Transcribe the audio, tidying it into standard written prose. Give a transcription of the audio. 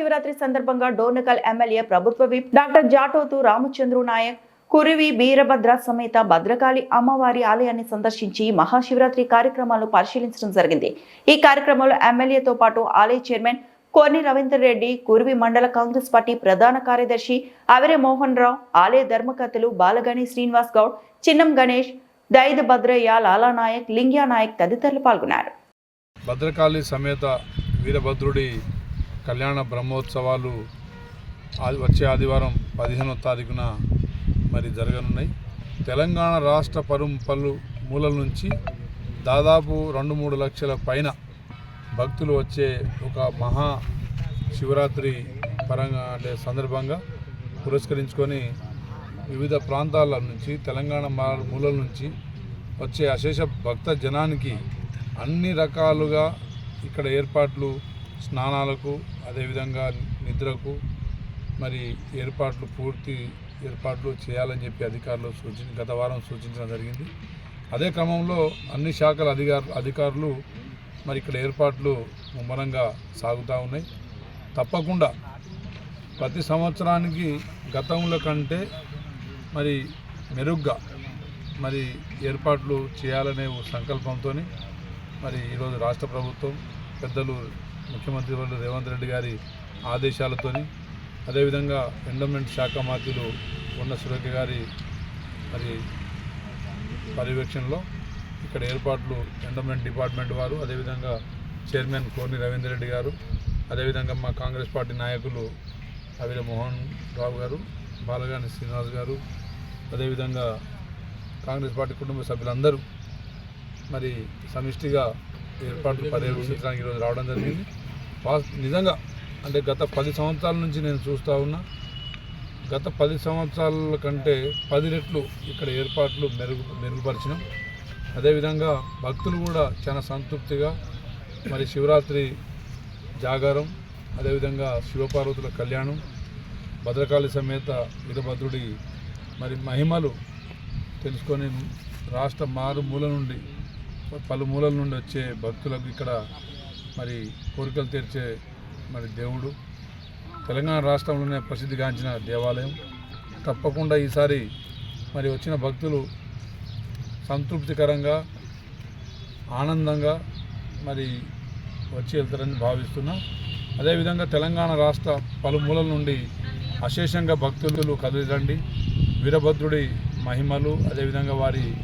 మహాశివరాత్రి సందర్భంగా డోర్నకల్ ఎమ్మెల్యే ప్రభుత్వ whip doctor Jatothu Ramachandru Naik Kuravi Veerabhadra సమేత భద్రకాళి అమ్మవారి ఆలయాన్ని సందర్శించి మహాశివరాత్రి కార్యక్రమాలను పరిశీలించడం జరిగింది. ఈ కార్యక్రమంలో ఎమ్మెల్యేతో పాటు ఆలయ చైర్మన్ కోని రవీందర్ రెడ్డి, కురివి మండల కాంగ్రెస్ పార్టీ ప్రధాన కార్యదర్శి అవిరే మోహన్ రావు, ఆలయ ధర్మకర్తలు బాలగణి శ్రీనివాస్ గౌడ్, చిన్నం గణేష్, దైద్ భద్రయ్య, లాలా నాయక్, లింగ్యా నాయక్ తదితరులు పాల్గొన్నారు. భద్రకాళి సమేత వీరభద్రుడి కళ్యాణ బ్రహ్మోత్సవాలు వచ్చే ఆదివారం 15వ తారీఖున మరి జరగనున్నాయి. తెలంగాణ రాష్ట్ర పలు మూలల నుంచి దాదాపు 2-3 లక్షల పైన భక్తులు వచ్చే ఒక మహా శివరాత్రి పరంగా సందర్భంగా పురస్కరించుకొని వివిధ ప్రాంతాల నుంచి తెలంగాణ మూలల నుంచి వచ్చే అశేష భక్త జనానికి అన్ని రకాలుగా ఇక్కడ ఏర్పాట్లు, స్నానాలకు, అదేవిధంగా నిద్రకు మరి పూర్తి ఏర్పాట్లు చేయాలని చెప్పి అధికారులు గత వారం సూచించడం జరిగింది. అదే క్రమంలో అన్ని శాఖల అధికారులు మరి ఇక్కడ ఏర్పాట్లు ముమ్మరంగా సాగుతూ ఉన్నాయి. తప్పకుండా ప్రతి సంవత్సరానికి గతంలో కంటే మరి మెరుగ్గా మరి ఏర్పాట్లు చేయాలనే సంకల్పంతో మరి ఈరోజు రాష్ట్ర ప్రభుత్వం పెద్దలు ముఖ్యమంత్రి వర్యులు రేవంత్ రెడ్డి గారి ఆదేశాలతోని, అదేవిధంగా ఎండోమెంట్ శాఖ మంత్రులు ఉన్న సురేఖ గారి మరి పర్యవేక్షణలో ఇక్కడ ఏర్పాట్లు ఎండోమెంట్ డిపార్ట్మెంట్ వారు, అదేవిధంగా చైర్మన్ కోని రవీందర్ రెడ్డి గారు, అదేవిధంగా మా కాంగ్రెస్ పార్టీ నాయకులు అవిరే మోహన్ రావు గారు, బాలగాని శ్రీనివాస్ గారు, అదేవిధంగా కాంగ్రెస్ పార్టీ కుటుంబ సభ్యులందరూ మరి సమిష్టిగా ఏర్పాట్లు పర్యవేక్షించడానికి ఈరోజు రావడం జరిగింది. నిజంగా అంటే గత 10 సంవత్సరాల నుంచి నేను చూస్తూ ఉన్నా, గత 10 సంవత్సరాల కంటే 10 రెట్లు ఇక్కడ ఏర్పాట్లు మెరుగుపరిచినాం. అదేవిధంగా భక్తులు కూడా చాలా సంతృప్తిగా మరి శివరాత్రి జాగారం, అదేవిధంగా శివపార్వతుల కళ్యాణం, భద్రకాళి సమేత వీరభద్రుడి మరి మహిమలు తెలుసుకొని రాష్ట్ర పలుమూలల నుండి వచ్చే భక్తులకు ఇక్కడ మరి కోరికలు తీర్చే మరి దేవుడు, తెలంగాణ రాష్ట్రంలోనే ప్రసిద్ధిగాంచిన దేవాలయం. తప్పకుండా ఈసారి మరి వచ్చిన భక్తులు సంతృప్తికరంగా, ఆనందంగా మరి వచ్చి వెళ్తారని భావిస్తున్నా. అదేవిధంగా తెలంగాణ రాష్ట్ర పలుమూలల నుండి అశేషంగా భక్తులు కదిలిరండి. వీరభద్రుడి మహిమలు, అదేవిధంగా వారి